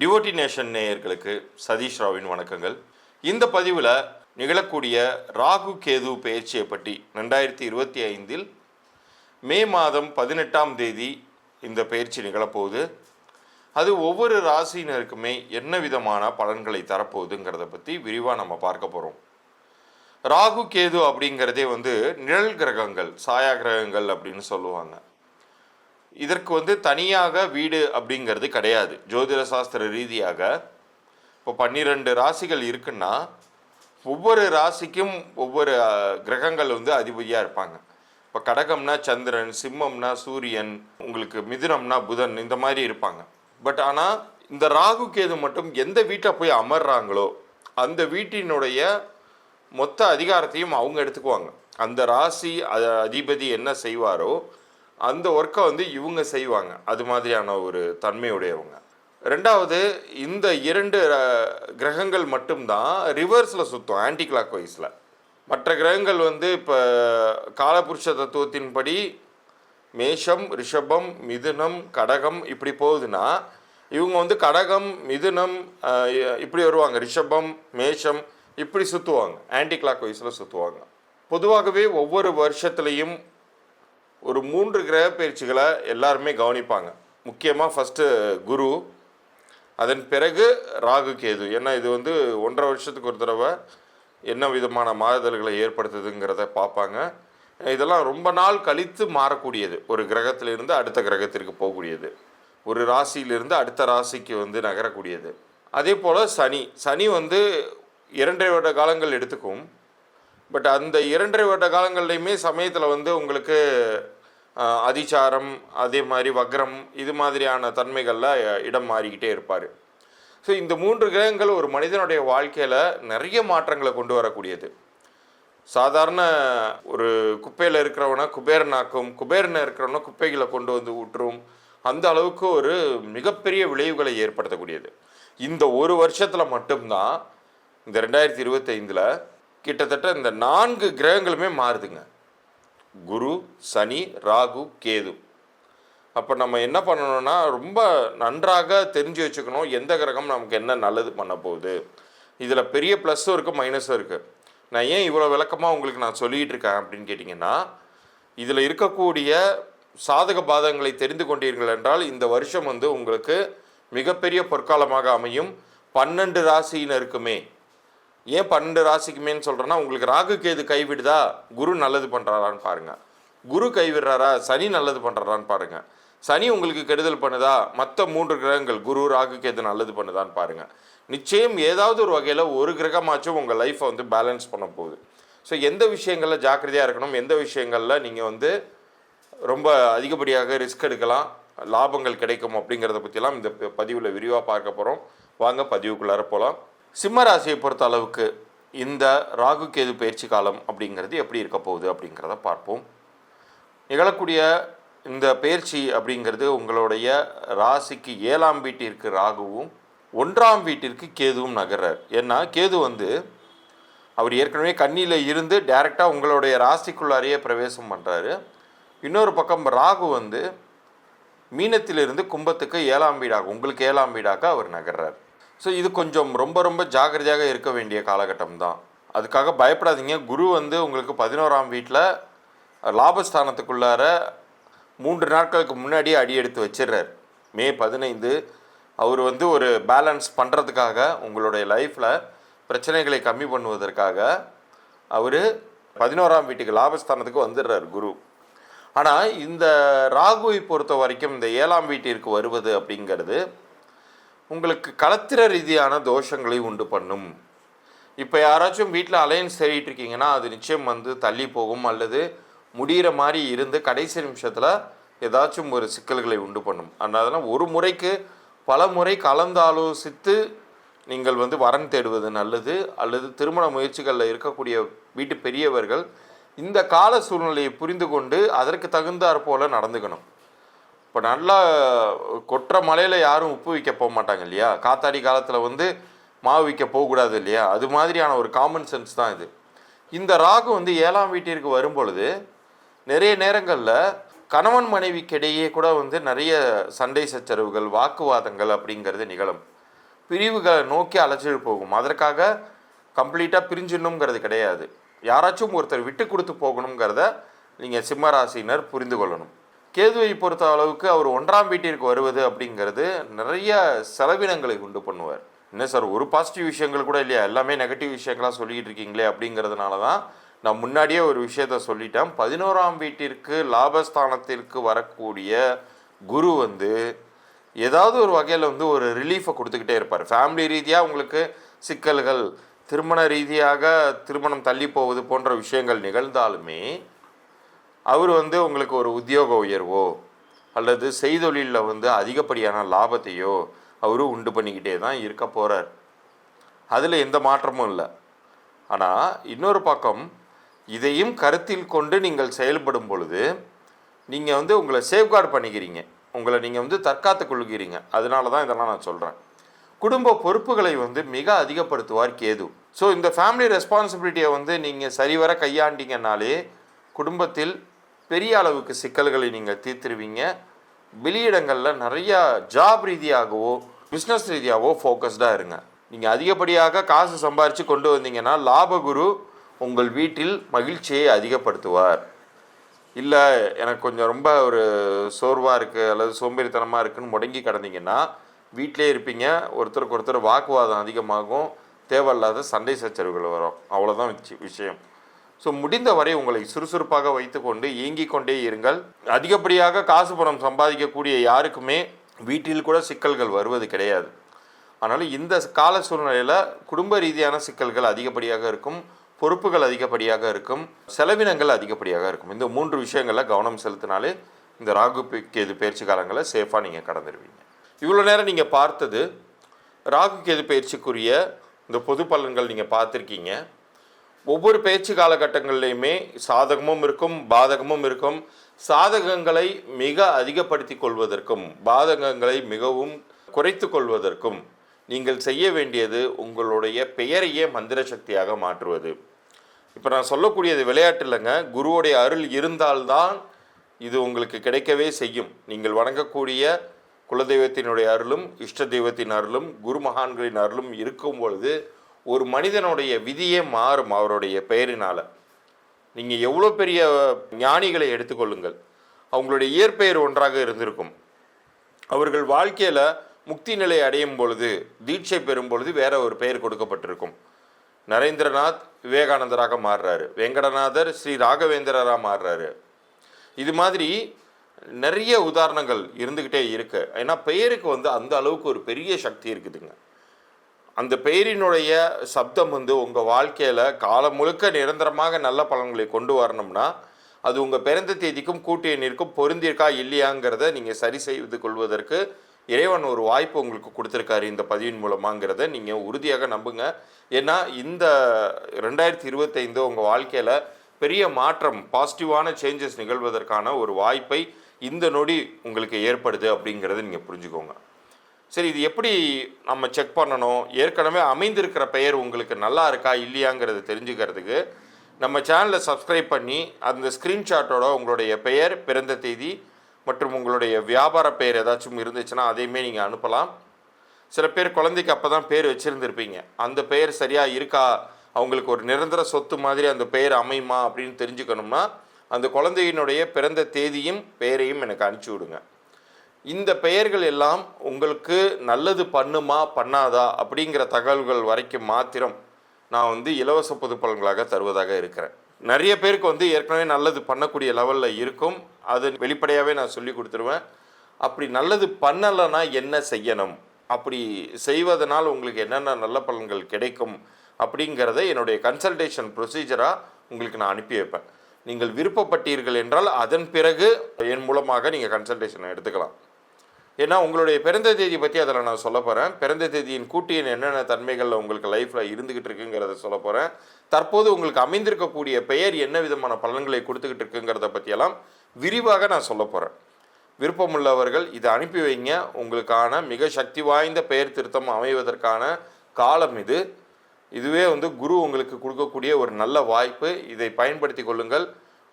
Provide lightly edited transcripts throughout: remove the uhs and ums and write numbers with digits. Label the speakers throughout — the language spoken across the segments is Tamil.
Speaker 1: டிவோட்டி நேஷன் நேயர்களுக்கு சதீஷ் ராவின் வணக்கங்கள். இந்த பதிவில் நிகழக்கூடிய ராகு கேது பெயர்ச்சியை பற்றி 2025 மே மாதம் 18ஆம் தேதி இந்த பெயர்ச்சி நிகழப்போகுது. அது ஒவ்வொரு ராசியினருக்குமே என்ன விதமான பலன்களை தரப்போகுதுங்கிறத பற்றி விரிவாக நம்ம பார்க்க போகிறோம். ராகு கேது அப்படிங்கிறதே நிழல் கிரகங்கள், சாயா கிரகங்கள் அப்படின்னு சொல்லுவாங்க. இதற்கு தனியாக வீடு அப்படிங்கிறது கிடையாது. ஜோதிட சாஸ்திர ரீதியாக இப்போ 12 ராசிகள் இருக்குன்னா ஒவ்வொரு ராசிக்கும் ஒவ்வொரு கிரகங்கள் அதிபதியாக இருப்பாங்க. இப்போ கடகம்னா சந்திரன், சிம்மம்னா சூரியன், உங்களுக்கு மிதுனம்னா புதன், இந்த மாதிரி இருப்பாங்க. பட் ஆனால் இந்த ராகு கேது மட்டும் எந்த வீட்டை போய் அமர்றாங்களோ அந்த வீட்டினுடைய மொத்த அதிகாரத்தையும் அவங்க எடுத்துக்குவாங்க. அந்த ராசி அதிபதி என்ன செய்வாரோ அந்த ஒர்க்கை இவங்க செய்வாங்க. அது மாதிரியான ஒரு தன்மையுடையவங்க. ரெண்டாவது, இந்த 2 கிரகங்கள் மட்டும்தான் ரிவர்ஸில் சுற்றும், ஆன்டி கிளாக் வைஸில். மற்ற கிரகங்கள் இப்போ காலபுருஷ தத்துவத்தின்படி மேஷம், ரிஷபம், மிதுனம், கடகம் இப்படி போகுதுன்னா இவங்க கடகம், மிதுனம் இப்படி வருவாங்க, ரிஷபம், மேஷம் இப்படி சுற்றுவாங்க, ஆன்டி கிளாக் வைஸில் சுற்றுவாங்க. பொதுவாகவே ஒவ்வொரு வருஷத்துலேயும் ஒரு 3 கிரக பயிற்சிகளை எல்லாருமே கவனிப்பாங்க. முக்கியமாக ஃபஸ்ட்டு குரு, அதன் பிறகு ராகு கேது. ஏன்னா இது 1.5 வருஷத்துக்கு ஒரு தடவை என்ன விதமான மாறுதல்களை ஏற்படுத்துதுங்கிறத பார்ப்பாங்க. இதெல்லாம் ரொம்ப நாள் கழித்து மாறக்கூடியது. ஒரு கிரகத்திலிருந்து அடுத்த கிரகத்திற்கு போகக்கூடியது, ஒரு ராசியிலிருந்து அடுத்த ராசிக்கு நகரக்கூடியது. அதே போல் சனி 2.5 வருட காலங்கள் எடுத்துக்கும். பட் அந்த 2.5 வருட காலங்கள்லையுமே சமயத்தில் உங்களுக்கு அதிசாரம், அதே மாதிரி வக்ரம், இது மாதிரியான தன்மைகளில் இடம் மாறிக்கிட்டே இருப்பார். ஸோ இந்த 3 கிரகங்கள் ஒரு மனிதனுடைய வாழ்க்கையில் நிறைய மாற்றங்களை கொண்டு வரக்கூடியது. சாதாரண ஒரு குப்பையில் இருக்கிறவனை குபேரனாக்கும், குபேரனை இருக்கிறவனை குப்பைகளை கொண்டு விட்டுரும். அந்த அளவுக்கு ஒரு மிகப்பெரிய விளைவுகளை ஏற்படுத்தக்கூடியது. இந்த ஒரு வருஷத்தில் மட்டும்தான், இந்த 2025 கிட்டத்தட்ட இந்த 4 கிரகங்களுமே மாறுதுங்க. குரு, சனி, ராகு, கேது. அப்போ நம்ம என்ன பண்ணணும்னா ரொம்ப நன்றாக தெரிஞ்சு வச்சுக்கணும் எந்த கிரகம் நமக்கு என்ன நல்லது பண்ண போகுது. இதில் பெரிய ப்ளஸ்ஸும் இருக்குது, மைனஸும் இருக்குது. நான் ஏன் இவ்வளோ விளக்கமாக உங்களுக்கு நான் சொல்லிகிட்டு இருக்கேன் அப்படின்னு கேட்டிங்கன்னா, இதில் இருக்கக்கூடிய சாதக பாதகங்களை தெரிந்து கொண்டீர்கள் என்றால் இந்த வருஷம் உங்களுக்கு மிகப்பெரிய பொற்காலமாக அமையும். 12 ராசியினருக்குமே. ஏன் 12 ராசிக்குமேன்னு சொல்கிறேன்னா, உங்களுக்கு ராகு கேது கைவிடுதா, குரு நல்லது பண்ணுறாரான்னு பாருங்கள். குரு கைவிடுறாரா, சனி நல்லது பண்ணுறாரான்னு பாருங்கள். சனி உங்களுக்கு கெடுதல் பண்ணுதா, மற்ற 3 கிரகங்கள் குரு, ராகு கேது நல்லது பண்ணுதான்னு பாருங்கள். நிச்சயம் ஏதாவது ஒரு வகையில் ஒரு கிரகமாச்சும் உங்கள் லைஃப்பை பேலன்ஸ் பண்ண போகுது. ஸோ எந்த விஷயங்களில் ஜாக்கிரதையாக இருக்கணும், எந்த விஷயங்களில் நீங்கள் ரொம்ப அதிகப்படியாக ரிஸ்க் எடுக்கலாம், லாபங்கள் கிடைக்கும் அப்படிங்கிறத பற்றிலாம் இந்த பதிவில் விரிவாக பார்க்க போகிறோம். வாங்க பதிவுக்குள்ளார போகலாம். சிம்ம ராசியை பொறுத்த அளவுக்கு இந்த ராகு கேது பயிற்சி காலம் அப்படிங்கிறது எப்படி இருக்க போகுது அப்படிங்கிறத பார்ப்போம். நிகழக்கூடிய இந்த பயிற்சி அப்படிங்கிறது உங்களுடைய ராசிக்கு 7ஆம் வீட்டிற்கு ராகுவும் 1ஆம் வீட்டிற்கு கேதுவும் நகர்றார். ஏன்னா கேது அவர் ஏற்கனவே கன்னியில் இருந்து டைரெக்டாக உங்களுடைய ராசிக்குள்ளாரையே பிரவேசம் பண்ணுறாரு. இன்னொரு பக்கம் ராகு மீனத்திலிருந்து கும்பத்துக்கு 7ஆம் வீடாக, உங்களுக்கு 7ஆம் வீடாக அவர் நகர்றார். ஸோ இது கொஞ்சம் ரொம்ப ரொம்ப ஜாக்கிரதையாக இருக்க வேண்டிய காலகட்டம் தான். அதுக்காக பயப்படாதீங்க. குரு உங்களுக்கு 11ஆம் வீட்டில் லாபஸ்தானத்துக்குள்ளார 3 நாட்களுக்கு முன்னாடியே அடி எடுத்து வச்சிடுறார். மே 15 அவர் ஒரு பேலன்ஸ் பண்ணுறதுக்காக, உங்களுடைய லைஃப்பில் பிரச்சனைகளை கம்மி பண்ணுவதற்காக அவர் 11ஆம் வீட்டுக்கு லாபஸ்தானத்துக்கு வந்துடுறார் குரு. ஆனால் இந்த ராகுவை பொறுத்த வரைக்கும் இந்த 7ஆம் வீட்டிற்கு வருவது அப்படிங்கிறது உங்களுக்கு களத்திர ரீதியான தோஷங்களை உண்டு பண்ணும். இப்போ யாராச்சும் வீட்டில் அலையன்ஸ் தேடிட்டு இருக்கீங்கன்னா அது நிச்சயம் தள்ளி போகும், அல்லது முடிகிற மாதிரி இருந்து கடைசி நிமிஷத்தில் ஏதாச்சும் ஒரு சிக்கல்களை உண்டு பண்ணும். அதனால் ஒரு முறைக்கு பல முறை கலந்து ஆலோசித்து நீங்கள் வரன் தேடுவது நல்லது. அல்லது திருமண முயற்சிகளில் இருக்கக்கூடிய வீட்டு பெரியவர்கள் இந்த கால சூழ்நிலையை புரிந்து கொண்டு அதற்கு தகுந்தாற் போல் நடந்துக்கணும். இப்போ நல்லா கொட்டுற மலையில் யாரும் உப்பு வைக்க போக மாட்டாங்க இல்லையா, காத்தாடி காலத்தில் மாவு வைக்க போகக்கூடாது இல்லையா, அது மாதிரியான ஒரு காமன் சென்ஸ் தான் இது. இந்த ராகு 7ஆம் வீட்டிற்கு வரும்பொழுது நிறைய நேரங்களில் கணவன் மனைவிக்கிடையே கூட நிறைய சண்டை சச்சரவுகள், வாக்குவாதங்கள் அப்படிங்கிறது நிகழும். பிரிவுகளை நோக்கி அலைச்சிட்டு போகும். அதற்காக கம்ப்ளீட்டாக பிரிஞ்சிடணுங்கிறது கிடையாது. யாராச்சும் ஒருத்தர் விட்டு கொடுத்து போகணுங்கிறத நீங்கள் சிம்ம ராசினர் புரிந்து கொள்ளணும். கேதுவை பொறுத்த அளவுக்கு அவர் 1ஆம் வீட்டிற்கு வருவது அப்படிங்கிறது நிறைய செலவினங்களை உண்டு பண்ணுவார். என்ன சார், ஒரு பாசிட்டிவ் விஷயங்கள் கூட இல்லையா, எல்லாமே நெகட்டிவ் விஷயங்களாக சொல்லிக்கிட்டு இருக்கீங்களே அப்படிங்கிறதுனால தான் நான் முன்னாடியே ஒரு விஷயத்த சொல்லிட்டேன். 11ஆம் வீட்டிற்கு லாபஸ்தானத்திற்கு வரக்கூடிய குரு ஏதாவது ஒரு வகையில் ஒரு ரிலீஃபை கொடுத்துக்கிட்டே இருப்பார். ஃபேமிலி ரீதியாக உங்களுக்கு சிக்கல்கள், திருமண ரீதியாக திருமணம் தள்ளி போவது போன்ற விஷயங்கள் நிகழ்ந்தாலுமே அவர் உங்களுக்கு ஒரு உத்தியோக உயர்வோ அல்லது செய்தொழிலில் அதிகப்படியான லாபத்தையோ அவரு உண்டு பண்ணிக்கிட்டே தான் இருக்க போகிறார். அதில் எந்த மாற்றமும் இல்லை. ஆனால் இன்னொரு பக்கம் இதையும் கருத்தில் கொண்டு நீங்கள் செயல்படும் பொழுது நீங்கள் உங்களை சேஃப்கார்டு பண்ணிக்கிறீங்க, உங்களை நீங்கள் தற்காத்து கொள்கிறீங்க. அதனால தான் இதெல்லாம் நான் சொல்கிறேன். குடும்ப பொறுப்புகளை மிக அதிகப்படுத்துவார் கேது. ஸோ இந்த ஃபேமிலி ரெஸ்பான்சிபிலிட்டியை நீங்கள் சரிவர கையாண்டிங்கனாலே குடும்பத்தில் பெரிய அளவுக்கு சிக்கல்களை நீங்கள் தீர்த்துருவீங்க. வெளியிடங்களில் நிறையா ஜாப் ரீதியாகவோ பிஸ்னஸ் ரீதியாகவோ ஃபோக்கஸ்டாக இருங்க. நீங்கள் அதிகப்படியாக காசு சம்பாரித்து கொண்டு வந்தீங்கன்னா லாபகுரு உங்கள் வீட்டில் மகிழ்ச்சியை அதிகப்படுத்துவார். இல்லை எனக்கு கொஞ்சம் ரொம்ப ஒரு சோர்வாக இருக்குது அல்லது சோம்பேறித்தனமாக இருக்குதுன்னு முடங்கி கிடந்தீங்கன்னா வீட்டிலே இருப்பீங்க. ஒருத்தருக்கு ஒருத்தர் வாக்குவாதம் அதிகமாகும், தேவையில்லாத சண்டை சச்சரவுகள் வரும். அவ்வளோதான் விஷயம். ஸோ முடிந்த வரை உங்களை சுறுசுறுப்பாக வைத்து கொண்டு இயங்கிக் கொண்டே இருங்கள். அதிகப்படியாக காசு பணம் சம்பாதிக்கக்கூடிய யாருக்குமே வீட்டில் கூட சிக்கல்கள் வருவது கிடையாது. அதனால் இந்த கால சூழ்நிலையில் குடும்ப ரீதியான சிக்கல்கள் அதிகப்படியாக இருக்கும், பொறுப்புகள் அதிகப்படியாக இருக்கும், செலவினங்கள் அதிகப்படியாக இருக்கும். இந்த 3 விஷயங்களில் கவனம் செலுத்தினாலே இந்த ராகு கேது பயிற்சி காலங்களை சேஃபாக நீங்கள் கடந்துடுவீங்க. இவ்வளோ நேரம் நீங்கள் பார்த்தது ராகு கேது பயிற்சிக்குரிய இந்த பொது பலன்கள் நீங்கள் பார்த்துருக்கீங்க. ஒவ்வொரு பயிற்சி காலகட்டங்கள்லையுமே சாதகமும் இருக்கும், பாதகமும் இருக்கும். சாதகங்களை மிக அதிகப்படுத்தி கொள்வதற்கும் பாதகங்களை மிகவும் குறைத்து கொள்வதற்கும் நீங்கள் செய்ய வேண்டியது உங்களுடைய பெயரையே மந்திர சக்தியாக மாற்றுவது. இப்போ நான் சொல்லக்கூடியது விளையாட்டு இல்லைங்க. குருவுடைய அருள் இருந்தால்தான் இது உங்களுக்கு கிடைக்கவே செய்யும். நீங்கள் வணங்கக்கூடிய குலதெய்வத்தினுடைய அருளும் இஷ்ட தெய்வத்தின் அருளும் குரு மகான்களின் அருளும் இருக்கும் பொழுது ஒரு மனிதனுடைய விதியே மாறும் அவருடைய பெயரினால். நீங்கள் எவ்வளோ பெரிய ஞானிகளை எடுத்துக்கொள்ளுங்கள், அவங்களுடைய இயற்பெயர் ஒன்றாக இருந்திருக்கும். அவர்கள் வாழ்க்கையில் முக்தி நிலை அடையும் பொழுது, தீட்சை பெறும் பொழுது வேற ஒரு பெயர் கொடுக்கப்பட்டிருக்கும். நரேந்திரநாத் விவேகானந்தராக மாறுறாரு, வெங்கடநாதர் ஸ்ரீ ராகவேந்திரராக மாறுறாரு. இது மாதிரி நிறைய உதாரணங்கள் இருந்துக்கிட்டே இருக்கு. ஏன்னா பெயருக்கு அந்த அளவுக்கு ஒரு பெரிய சக்தி இருக்குதுங்க. அந்த பெயரினுடைய சப்தம் உங்கள் வாழ்க்கையில் காலம் முழுக்க நிரந்தரமாக நல்ல பலன்களை கொண்டு வரணும்னா அது உங்கள் பிறந்த தேதிக்கும் கூட்டு எண்ணிற்கும் பொருந்திருக்கா இல்லையாங்கிறத நீங்கள் சரி செய்து கொள்வதற்கு இறைவன் ஒரு வாய்ப்பு உங்களுக்கு கொடுத்துருக்காரு இந்த பதிவின் மூலமாங்கிறத நீங்கள் உறுதியாக நம்புங்க. ஏன்னா இந்த 2025 உங்கள் வாழ்க்கையில் பெரிய மாற்றம், பாசிட்டிவான சேஞ்சஸ் நிகழ்வதற்கான ஒரு வாய்ப்பை இந்த நொடி உங்களுக்கு ஏற்படுது அப்படிங்கிறத நீங்கள் புரிஞ்சுக்கோங்க. சரி, இது எப்படி நம்ம செக் பண்ணணும்? ஏற்கனவே அமைந்திருக்கிற பெயர் உங்களுக்கு நல்லா இருக்கா இல்லையாங்கிறது தெரிஞ்சுக்கிறதுக்கு நம்ம சேனலை சப்ஸ்கிரைப் பண்ணி அந்த ஸ்க்ரீன்ஷாட்டோட உங்களுடைய பெயர், பிறந்த தேதி மற்றும் உங்களுடைய வியாபார பெயர் ஏதாச்சும் இருந்துச்சுன்னா அதையுமே நீங்கள் அனுப்பலாம். சில பேர் குழந்தைக்கு அப்போ தான் பேர் வச்சுருந்துருப்பீங்க, அந்த பெயர் சரியாக இருக்கா, அவங்களுக்கு ஒரு நிரந்தர சொத்து மாதிரி அந்த பெயர் அமையுமா அப்படின்னு தெரிஞ்சுக்கணும்னா அந்த குழந்தையினுடைய பிறந்த தேதியும் பெயரையும் எனக்கு அனுப்பிச்சி விடுங்க. இந்த பெயர்கள் எல்லாம் உங்களுக்கு நல்லது பண்ணுமா பண்ணாதா அப்படிங்கிற தகவல்கள் வரைக்கும் மாத்திரம் நான் இலவச பொது பலன்களாக தருவதாக இருக்கிறேன். நிறைய பேருக்கு ஏற்கனவே நல்லது பண்ணக்கூடிய லெவலில் இருக்கும், அது வெளிப்படையாகவே நான் சொல்லி கொடுத்துருவேன். அப்படி நல்லது பண்ணலைன்னா என்ன செய்யணும், அப்படி செய்வதனால் உங்களுக்கு என்னென்ன நல்ல பலன்கள் கிடைக்கும் அப்படிங்கிறத என்னுடைய கன்சல்டேஷன் ப்ரொசீஜராக உங்களுக்கு நான் அனுப்பி வைப்பேன். நீங்கள் விருப்பப்பட்டீர்கள் என்றால் அதன் பிறகு என் மூலமாக நீங்கள் கன்சல்டேஷனை எடுத்துக்கலாம். ஏன்னா உங்களுடைய பிறந்த தேதி பற்றி அதில் நான் சொல்ல போகிறேன். பிறந்த தேதியின் கூட்டியின் என்னென்ன தன்மைகளில் உங்களுக்கு லைஃப்பில் இருந்துக்கிட்டு இருக்குங்கிறத சொல்ல போகிறேன். தற்போது உங்களுக்கு அமைந்திருக்கக்கூடிய பெயர் என்ன விதமான பலன்களை கொடுத்துக்கிட்டு இருக்குங்கிறத பற்றியெல்லாம் விரிவாக நான் சொல்ல போகிறேன். விருப்பமுள்ளவர்கள் இதை அனுப்பி வைங்க. உங்களுக்கான மிக சக்தி வாய்ந்த பெயர் திருத்தம் அமைவதற்கான காலம் இதுவே குரு உங்களுக்கு கொடுக்கக்கூடிய ஒரு நல்ல வாய்ப்பு. இதை பயன்படுத்தி கொள்ளுங்கள்.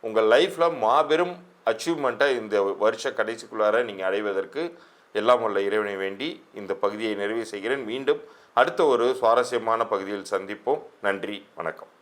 Speaker 1: உங்கள் லைஃப்பில் மாபெரும் அச்சீவ்மெண்ட்டை இந்த வருஷ கடைசிக்குள்ளார நீங்கள் அடைவதற்கு எல்லாம் உள்ள இறைவனை வேண்டி இந்த பகுதியை நிறைவு செய்கிறேன். மீண்டும் அடுத்த ஒரு சுவாரஸ்யமான பகுதியில் சந்திப்போம். நன்றி, வணக்கம்.